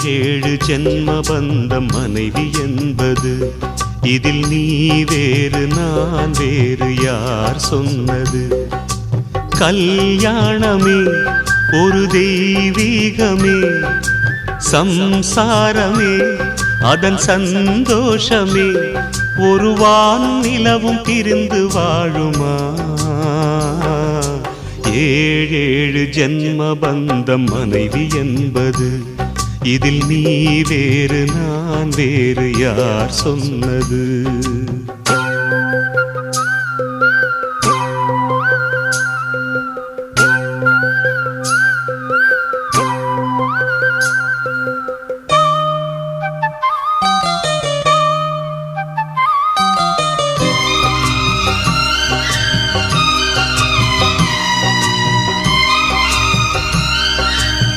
ஏழு ஜென்ம பந்தம் மனைவி என்பது, இதில் நீ வேறு நான் வேறு யார் சொன்னது? கல்யாணமே ஒரு தெய்வீகமே, சம்சாரமே அதன் சந்தோஷமே, ஒரு வானும் நிலவும் பிரிந்து வாழுமா? ஏழேழு ஜென்ம பந்தம் மனைவி என்பது, இதில் நீ வேறு நான் வேறு யார் சொன்னது?